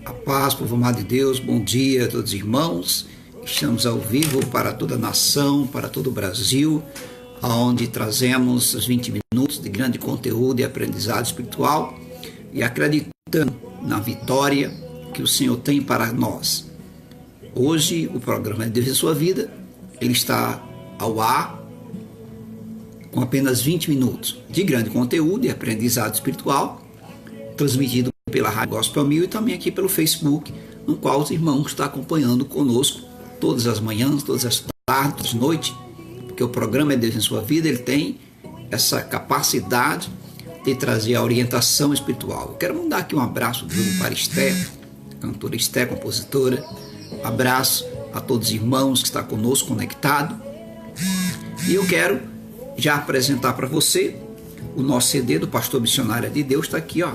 A paz, povo amado de Deus, bom dia a todos os irmãos. Estamos ao vivo para toda a nação, para todo o Brasil, onde trazemos os 20 minutos de grande conteúdo e aprendizado espiritual e acreditando na vitória que o Senhor tem para nós. Hoje, o programa Deus em Sua Vida, ele está ao ar com apenas 20 minutos de grande conteúdo e aprendizado espiritual, transmitido pela Rádio Gospel 1000 e também aqui pelo Facebook, no qual os irmãos estão acompanhando conosco todas as manhãs, todas as tardes, noites, porque o programa Deus em Sua Vida, ele tem essa capacidade de trazer a orientação espiritual. Eu quero mandar aqui um abraço para Esther, cantora Esther, compositora. Abraço a todos os irmãos que estão conosco conectados. E eu quero já apresentar para você o nosso CD do Pastor Missionário de Deus. Está aqui, ó.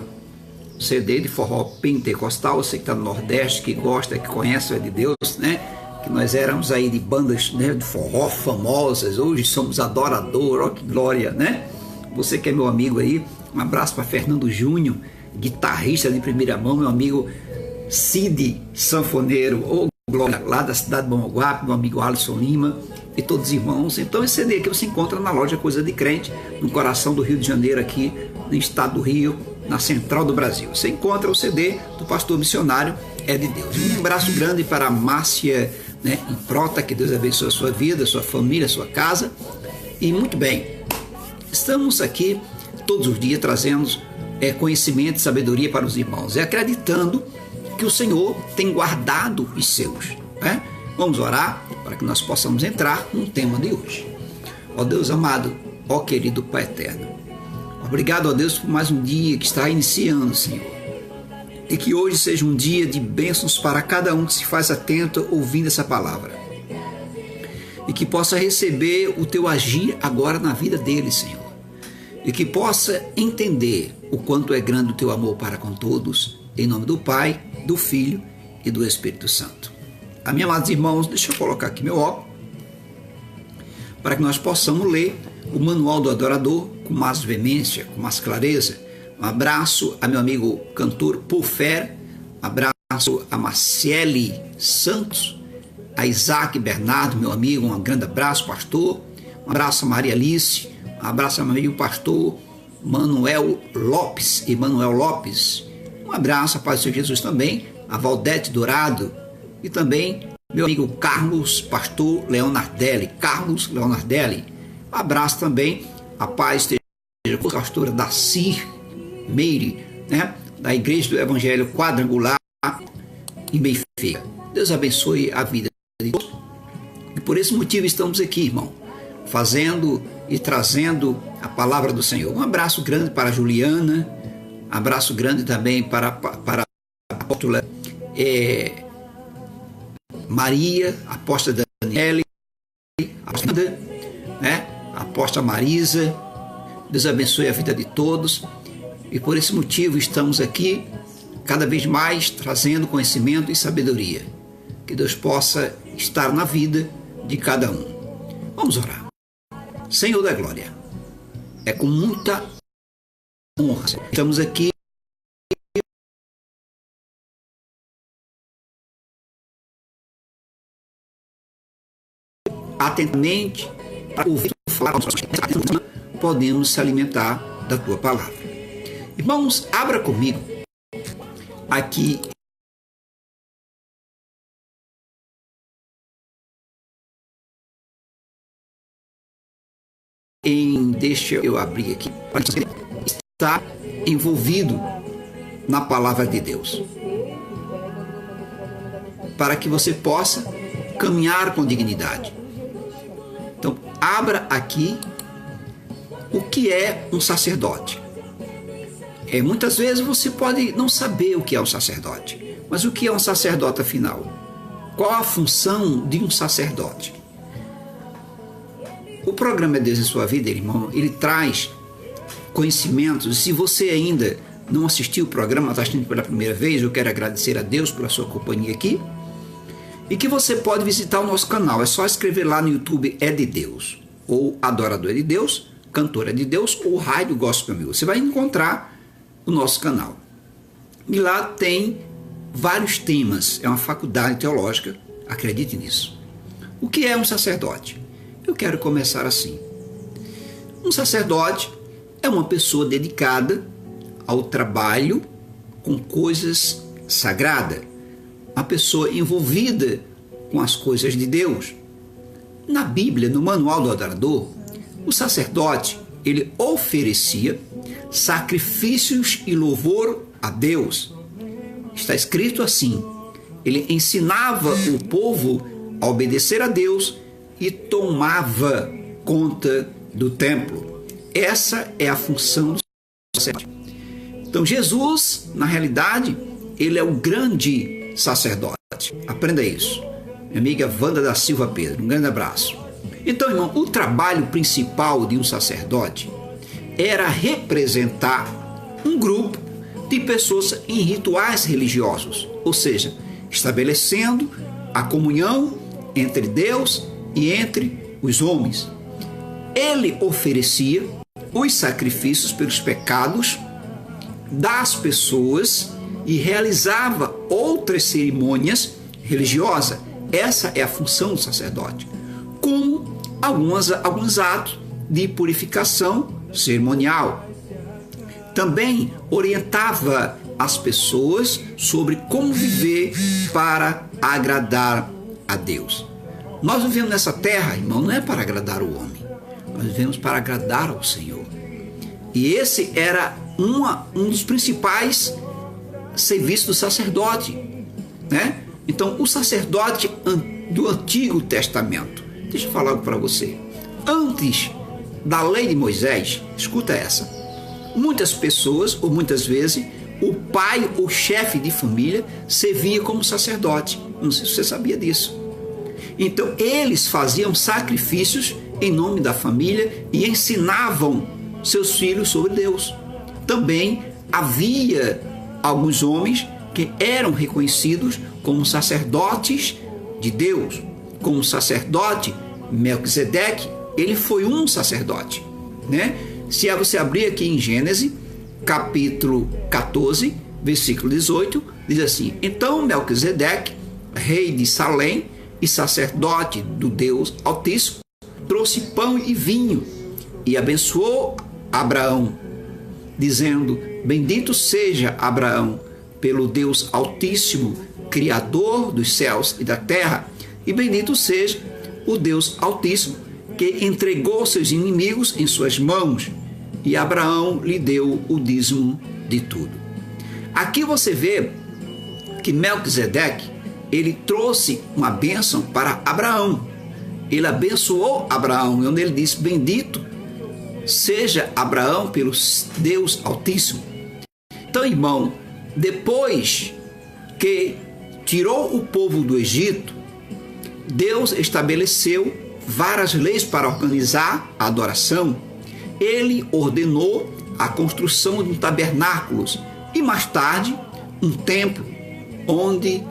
CD de forró pentecostal. Você que está no Nordeste, que gosta, que conhece o É de Deus, né? Que nós éramos aí de bandas, né, de forró famosas. Hoje somos adorador, ó que glória, né? Você que é meu amigo aí, um abraço para Fernando Júnior, guitarrista de primeira mão, meu amigo Cid Sanfoneiro, ô glória, lá da cidade de Mongaguape, meu amigo Alisson Lima e todos os irmãos. Então esse CD que você encontra na loja Coisa de Crente, no coração do Rio de Janeiro, aqui no estado do Rio, na central do Brasil. Você encontra o CD do Pastor Missionário É de Deus. Um abraço grande para a Márcia, né, Improta, que Deus abençoe a sua vida, a sua família, a sua casa. E muito bem, estamos aqui todos os dias trazendo conhecimento e sabedoria para os irmãos, e acreditando que o Senhor tem guardado os seus, né? Vamos orar para que nós possamos entrar no tema de hoje. Ó Deus amado, ó querido Pai eterno, obrigado, ó Deus, por mais um dia que está iniciando, Senhor, e que hoje seja um dia de bênçãos para cada um que se faz atento ouvindo essa palavra, e que possa receber o teu agir agora na vida dele, Senhor, e que possa entender o quanto é grande o teu amor para com todos, em nome do Pai, do Filho e do Espírito Santo. Amém, amados irmãos, deixa eu colocar aqui meu óculos, para que nós possamos ler o Manual do Adorador com mais veemência, com mais clareza. Um abraço a meu amigo cantor Pulfer, um abraço a Marciele Santos, a Isaac Bernardo, meu amigo, um grande abraço, pastor. Um abraço a Maria Alice, um abraço a meu amigo pastor Manuel Lopes. Um abraço a Paz do Senhor Jesus também, a Valdete Dourado e também meu amigo Carlos, pastor Leonardelli. Um abraço também a Paz esteja com a pastora Dacir Meire, né, da Igreja do Evangelho Quadrangular em Benfica. Deus abençoe a vida de todos. E por esse motivo estamos aqui, irmão, fazendo e trazendo a palavra do Senhor. Um abraço grande para a Juliana, abraço grande também para a apóstola Maria, a apóstola Daniele, a apóstola Marisa. Deus abençoe a vida de todos. E por esse motivo estamos aqui cada vez mais trazendo conhecimento e sabedoria. Que Deus possa estar na vida de cada um. Vamos orar. Senhor da glória, é com muita honra estamos aqui atentamente para ouvir falar, podemos se alimentar da tua palavra. Irmãos, abra comigo aqui deixa eu abrir aqui para você estar envolvido na palavra de Deus, para que você possa caminhar com dignidade. Então, abra aqui o que é um sacerdote. Muitas vezes você pode não saber o que é um sacerdote, mas o que é um sacerdote afinal? Qual a função de um sacerdote? O programa Deus em Sua Vida, irmão, ele traz conhecimentos. Se você ainda não assistiu o programa, está assistindo pela primeira vez, eu quero agradecer a Deus pela sua companhia aqui. E que você pode visitar o nosso canal. É só escrever lá no YouTube É de Deus, ou Adorador É de Deus, Cantor É de Deus, ou Rádio Gospel 1000. Você vai encontrar o nosso canal. E lá tem vários temas, é uma faculdade teológica, acredite nisso. O que é um sacerdote? Eu quero começar assim. Um sacerdote é uma pessoa dedicada ao trabalho com coisas sagradas, uma pessoa envolvida com as coisas de Deus. Na Bíblia, no Manual do Adorador, o sacerdote, ele oferecia sacrifícios e louvor a Deus. Está escrito assim: ele ensinava o povo a obedecer a Deus e tomava conta do templo. Essa é a função do sacerdote. Então Jesus, na realidade, ele é o grande sacerdote. Aprenda isso. Minha amiga Wanda da Silva Pedro, um grande abraço. Então, irmão, o trabalho principal de um sacerdote era representar um grupo de pessoas em rituais religiosos, ou seja, estabelecendo a comunhão entre Deus e entre os homens. Ele oferecia os sacrifícios pelos pecados das pessoas e realizava outras cerimônias religiosas. Essa é a função do sacerdote, como alguns atos de purificação cerimonial. Também orientava as pessoas sobre como viver para agradar a Deus. Nós vivemos nessa terra, irmão, não é para agradar o homem, nós vivemos para agradar ao Senhor. E esse era um dos principais serviços do sacerdote, né? Então, o sacerdote do Antigo Testamento, deixa eu falar algo para você. Antes da lei de Moisés, escuta essa, muitas pessoas, ou muitas vezes, o pai ou chefe de família servia como sacerdote. Não sei se você sabia disso. Então, eles faziam sacrifícios em nome da família e ensinavam seus filhos sobre Deus. Também havia alguns homens que eram reconhecidos como sacerdotes de Deus. Como sacerdote Melquisedeque, ele foi um sacerdote, né? Se você abrir aqui em Gênesis, capítulo 14, versículo 18, diz assim: então Melquisedeque, rei de Salém e sacerdote do Deus Altíssimo, trouxe pão e vinho e abençoou Abraão, dizendo: bendito seja Abraão pelo Deus Altíssimo, Criador dos céus e da terra, e bendito seja o Deus Altíssimo, que entregou seus inimigos em suas mãos, e Abraão lhe deu o dízimo de tudo. Aqui você vê que Melquisedeque, ele trouxe uma bênção para Abraão. Ele abençoou Abraão, onde ele disse: bendito seja Abraão pelo Deus Altíssimo. Então, irmão, depois que tirou o povo do Egito, Deus estabeleceu várias leis para organizar a adoração. Ele ordenou a construção de um tabernáculo e, mais tarde, um templo onde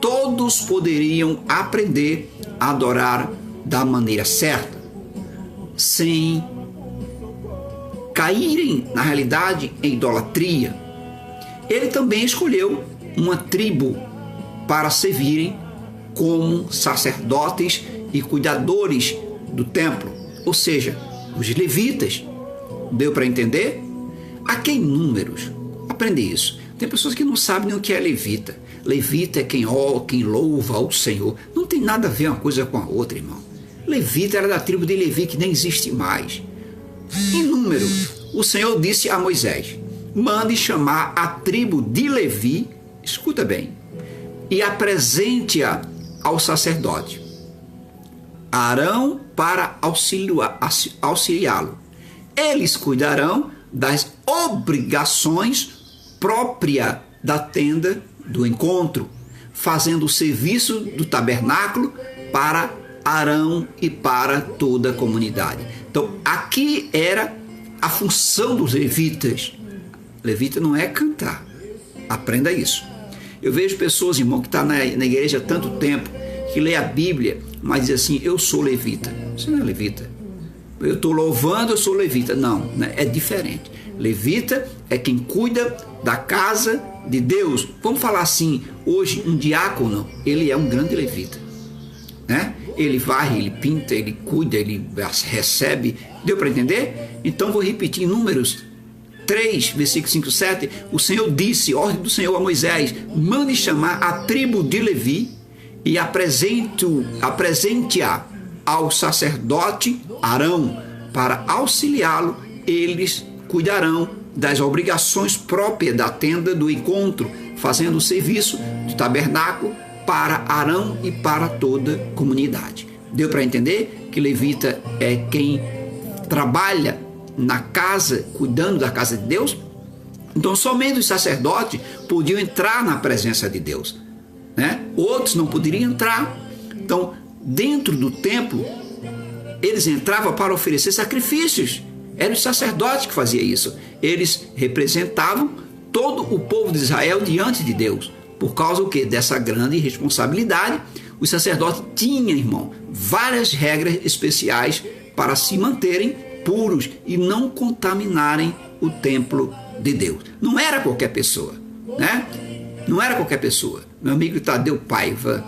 todos poderiam aprender a adorar da maneira certa, sem caírem, na realidade, em idolatria. Ele também escolheu uma tribo para servirem como sacerdotes e cuidadores do templo, ou seja, os levitas. Deu para entender? Aqui em Números, aprende isso. Tem pessoas que não sabem nem o que é levita. Levita é quem louva ao Senhor. Não tem nada a ver uma coisa com a outra, irmão. Levita era da tribo de Levi, que nem existe mais. Em Números, o Senhor disse a Moisés: mande chamar a tribo de Levi, escuta bem, e apresente-a ao sacerdote Arão para auxiliá-lo. Eles cuidarão das obrigações próprias da tenda do encontro, fazendo o serviço do tabernáculo para Arão e para toda a comunidade. Então, aqui era a função dos levitas. Levita não é cantar. Aprenda isso. Eu vejo pessoas, irmão, que estão na igreja há tanto tempo, que lê a Bíblia, mas diz assim: eu sou levita. Você não é levita. Eu estou louvando, eu sou levita. Não, né? É diferente. Levita é quem cuida da casa de Deus, vamos falar assim, hoje um diácono, ele é um grande levita, né? Ele varre, ele pinta, ele cuida, ele recebe. Deu para entender? Então vou repetir em Números 3, versículo 5, 7. O Senhor disse, ordem do Senhor a Moisés: mande chamar a tribo de Levi e apresente-a ao sacerdote Arão para auxiliá-lo. Eles cuidarão das obrigações próprias da tenda do encontro, fazendo o serviço do tabernáculo para Arão e para toda a comunidade. Deu para entender que levita é quem trabalha na casa, cuidando da casa de Deus? Então somente os sacerdotes podiam entrar na presença de Deus, né? Outros não poderiam entrar. Então, dentro do templo, eles entravam para oferecer sacrifícios. Eram os sacerdotes que faziam isso. Eles representavam todo o povo de Israel diante de Deus. Por causa do quê? Dessa grande responsabilidade, os sacerdotes tinham, irmão, várias regras especiais para se manterem puros e não contaminarem o templo de Deus. Não era qualquer pessoa, né? Não era qualquer pessoa. Meu amigo Tadeu Paiva,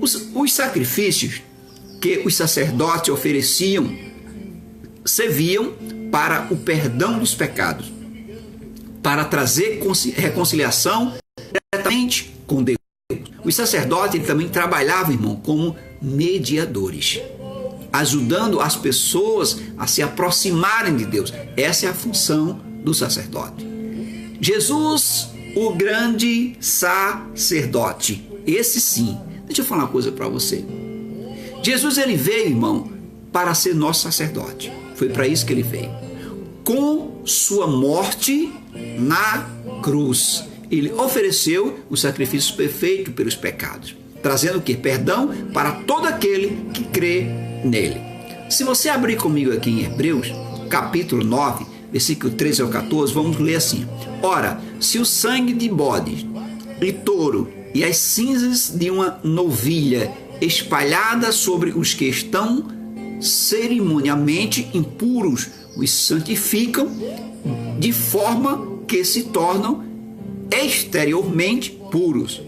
os sacrifícios que os sacerdotes ofereciam serviam para o perdão dos pecados, para trazer reconciliação diretamente com Deus. Os sacerdotes também trabalhavam, irmão, como mediadores, ajudando as pessoas a se aproximarem de Deus. Essa é a função do sacerdote. Jesus, o grande sacerdote, esse sim. Deixa eu falar uma coisa para você. Jesus, ele veio, irmão, para ser nosso sacerdote. Foi para isso que ele veio. Com sua morte na cruz, ele ofereceu o sacrifício perfeito pelos pecados, trazendo o quê? Perdão para todo aquele que crê nele. Se você abrir comigo aqui em Hebreus, capítulo 9, versículo 13 ao 14, vamos ler assim: ora, se o sangue de bode e touro e as cinzas de uma novilha espalhadas sobre os que estão cerimonialmente impuros os santificam, de forma que se tornam exteriormente puros,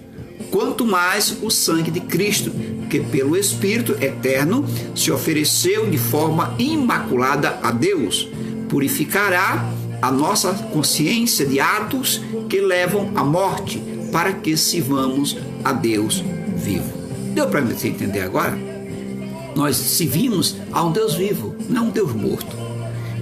quanto mais o sangue de Cristo, que pelo Espírito eterno se ofereceu de forma imaculada a Deus, purificará a nossa consciência de atos que levam à morte, para que sirvamos a Deus vivo. Deu para você entender agora? Nós servimos a um Deus vivo, não a um Deus morto.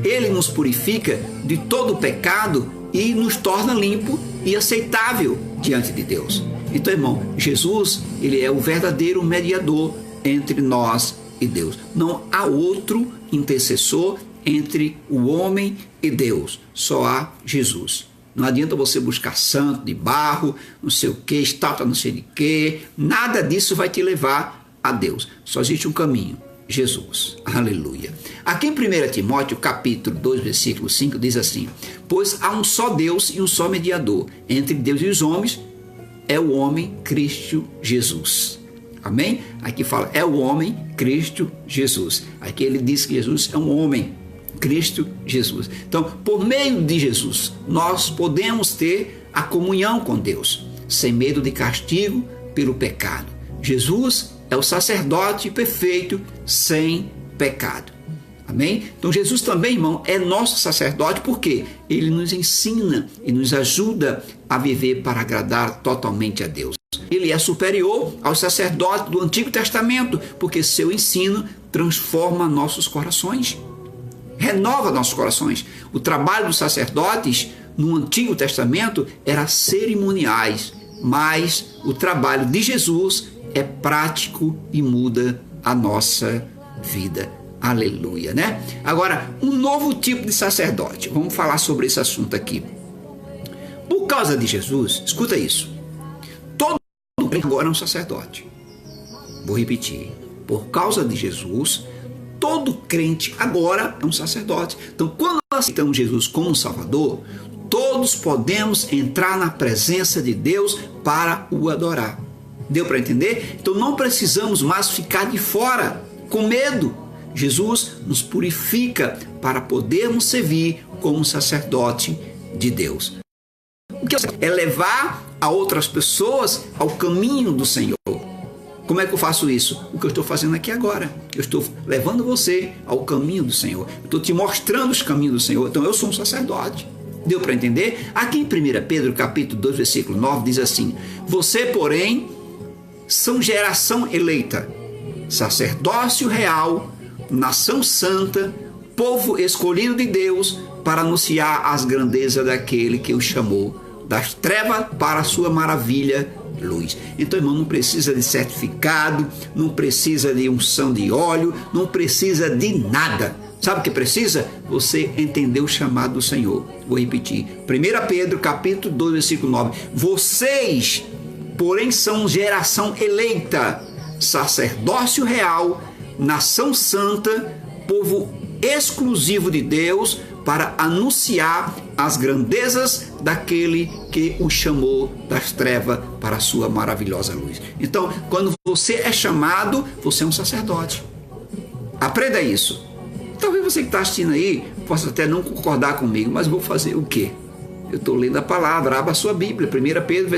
Ele nos purifica de todo o pecado e nos torna limpo e aceitável diante de Deus. Então, irmão, Jesus, ele é o verdadeiro mediador entre nós e Deus. Não há outro intercessor entre o homem e Deus. Só há Jesus. Não adianta você buscar santo de barro, não sei o que, estátua não sei de que. Nada disso vai te levar a Deus. Só existe um caminho: Jesus. Aleluia. Aqui em 1 Timóteo, capítulo 2, versículo 5, diz assim: pois há um só Deus e um só mediador entre Deus e os homens, é o homem Cristo Jesus. Amém? Aqui fala, é o homem Cristo Jesus. Aqui ele diz que Jesus é um homem, Cristo Jesus. Então, por meio de Jesus, nós podemos ter a comunhão com Deus, sem medo de castigo pelo pecado. Jesus é o sacerdote perfeito, sem pecado. Amém? Então Jesus também, irmão, é nosso sacerdote, porque ele nos ensina e nos ajuda a viver para agradar totalmente a Deus. Ele é superior aos sacerdotes do Antigo Testamento, porque seu ensino transforma nossos corações, renova nossos corações. O trabalho dos sacerdotes no Antigo Testamento era cerimoniais, mas o trabalho de Jesus é prático e muda a nossa vida. Aleluia, né? Agora, um novo tipo de sacerdote. Vamos falar sobre esse assunto aqui. Por causa de Jesus, escuta isso. Todo crente agora é um sacerdote. Vou repetir. Por causa de Jesus, todo crente agora é um sacerdote. Então, quando nós aceitamos Jesus como Salvador, todos podemos entrar na presença de Deus para o adorar. Deu para entender? Então não precisamos mais ficar de fora com medo. Jesus nos purifica para podermos servir como sacerdote de Deus. O que é levar a outras pessoas ao caminho do Senhor. Como é que eu faço isso? O que eu estou fazendo aqui agora. Eu estou levando você ao caminho do Senhor. Eu estou te mostrando os caminhos do Senhor. Então eu sou um sacerdote. Deu para entender? Aqui em 1 Pedro, capítulo 2, versículo 9, diz assim: você, porém, são geração eleita, sacerdócio real, nação santa, povo escolhido de Deus, para anunciar as grandezas daquele que o chamou das trevas para a sua maravilha luz. Então, irmão, não precisa de certificado, não precisa de unção de óleo, não precisa de nada. Sabe o que precisa? Você entender o chamado do Senhor. Vou repetir. 1 Pedro, capítulo 2, versículo 9. Vocês, porém, são geração eleita, sacerdócio real, nação santa, povo exclusivo de Deus, para anunciar as grandezas daquele que o chamou das trevas para a sua maravilhosa luz. Então, quando você é chamado, você é um sacerdote. Aprenda isso. Talvez você que está assistindo aí possa até não concordar comigo, mas vou fazer o quê? Eu estou lendo a palavra, abra a sua Bíblia, 1 Pedro,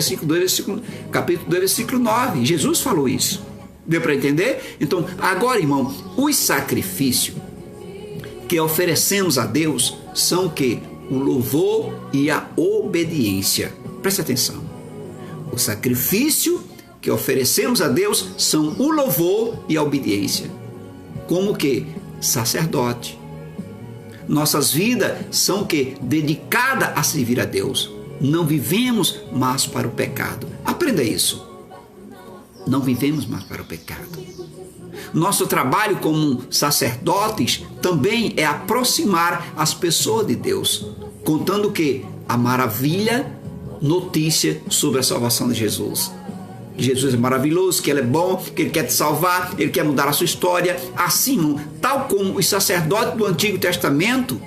capítulo 2, versículo 9. Jesus falou isso. Deu para entender? Então, agora, irmão, os sacrifícios que oferecemos a Deus são o quê? O louvor e a obediência. Preste atenção. O sacrifício que oferecemos a Deus são o louvor e a obediência. Como que? Sacerdote. Nossas vidas são o quê? Dedicadas a servir a Deus. Não vivemos mais para o pecado. Aprenda isso. Não vivemos mais para o pecado. Nosso trabalho como sacerdotes também é aproximar as pessoas de Deus, contando o quê? A maravilha notícia sobre a salvação de Jesus. Jesus é maravilhoso, que Ele é bom, que Ele quer te salvar, Ele quer mudar a sua história. Assim, tal como os sacerdotes do Antigo Testamento,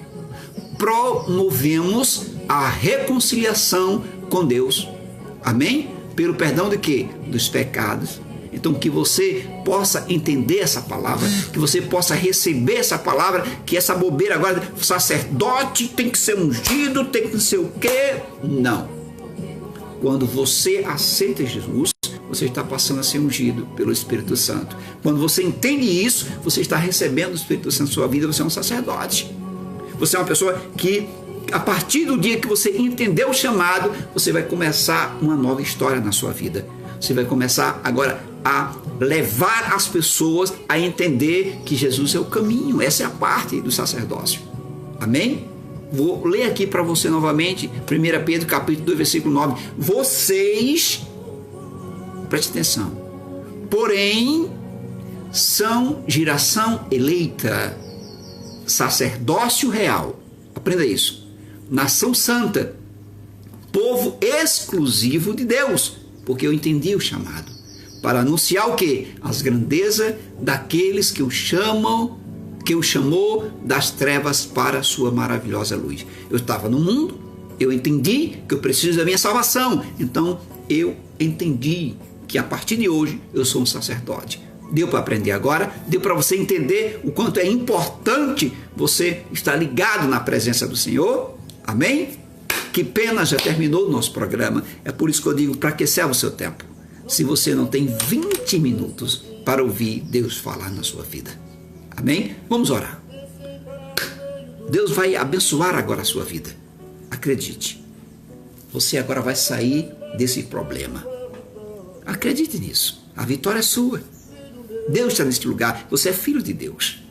promovemos a reconciliação com Deus. Amém? Pelo perdão de quê? Dos pecados. Então, que você possa entender essa palavra, que você possa receber essa palavra, que essa bobeira agora, sacerdote tem que ser ungido, tem que não sei o quê. Não. Quando você aceita Jesus, você está passando a ser ungido pelo Espírito Santo. Quando você entende isso, você está recebendo o Espírito Santo na sua vida, você é um sacerdote. Você é uma pessoa que, a partir do dia que você entendeu o chamado, você vai começar uma nova história na sua vida. Você vai começar agora a levar as pessoas a entender que Jesus é o caminho. Essa é a parte do sacerdócio. Amém? Vou ler aqui para você novamente, 1 Pedro capítulo 2, versículo 9. Vocês, preste atenção, porém, são geração eleita, sacerdócio real. Aprenda isso. Nação santa, povo exclusivo de Deus, porque eu entendi o chamado, para anunciar o quê? As grandezas daqueles que o chamam, que o chamou das trevas para a sua maravilhosa luz. Eu estava no mundo, eu entendi que eu preciso da minha salvação, então eu entendi que a partir de hoje eu sou um sacerdote. Deu para aprender agora? Deu para você entender o quanto é importante você estar ligado na presença do Senhor? Amém? Que pena, já terminou o nosso programa. É por isso que eu digo, para que serve o seu tempo? Se você não tem 20 minutos para ouvir Deus falar na sua vida. Amém? Vamos orar. Deus vai abençoar agora a sua vida. Acredite. Você agora vai sair desse problema. Acredite nisso. A vitória é sua. Deus está neste lugar. Você é filho de Deus.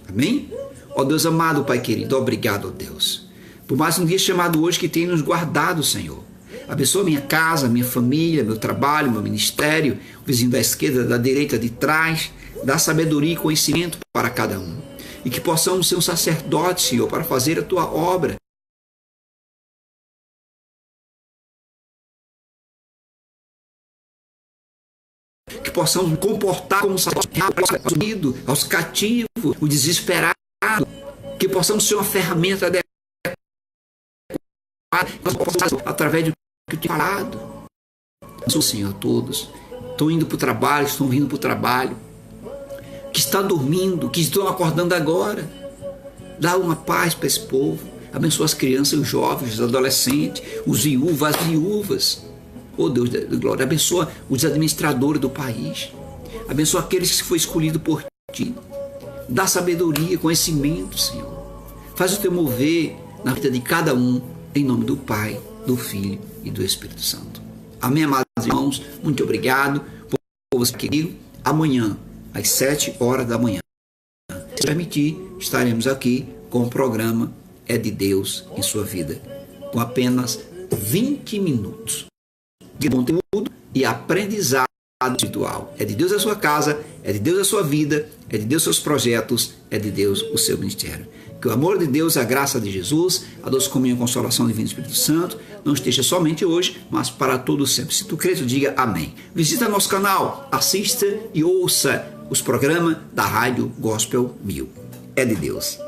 Amém? Ó Deus amado, Pai querido, obrigado, ó Deus, por mais um dia chamado hoje que tem nos guardado, Senhor. Abençoa minha casa, minha família, meu trabalho, meu ministério, o vizinho da esquerda, da direita, de trás. Dá sabedoria e conhecimento para cada um. E que possamos ser um sacerdote, Senhor, para fazer a tua obra. Que possamos comportar como sacerdote aos cativos, o desesperado. Que possamos ser uma ferramenta adequada através do que eu tenho falado. Sou Senhor a todos. Estão indo para o trabalho, estão vindo para o trabalho. Que está dormindo, que estão acordando agora. Dá uma paz para esse povo. Abençoa as crianças, os jovens, os adolescentes, os viúvos, as viúvas. Oh Deus de glória, abençoa os administradores do país. Abençoa aqueles que foi escolhido por Ti. Dá sabedoria, conhecimento, Senhor. Faz o Teu mover na vida de cada um, em nome do Pai, do Filho e do Espírito Santo. Amém, amados irmãos. Muito obrigado por você comigo. Amanhã, às 7 horas da manhã, se permitir, estaremos aqui com o programa É de Deus em Sua Vida, com apenas 20 minutos de conteúdo e aprendizado espiritual. É de Deus a sua casa, é de Deus a sua vida, é de Deus seus projetos, é de Deus o seu ministério. Que o amor de Deus, a graça de Jesus, a doce comunhão e consolação divina do Espírito Santo não esteja somente hoje, mas para todo sempre. Se tu crês, diga amém. Visita nosso canal, assista e ouça os programas da Rádio Gospel 1000. É de Deus.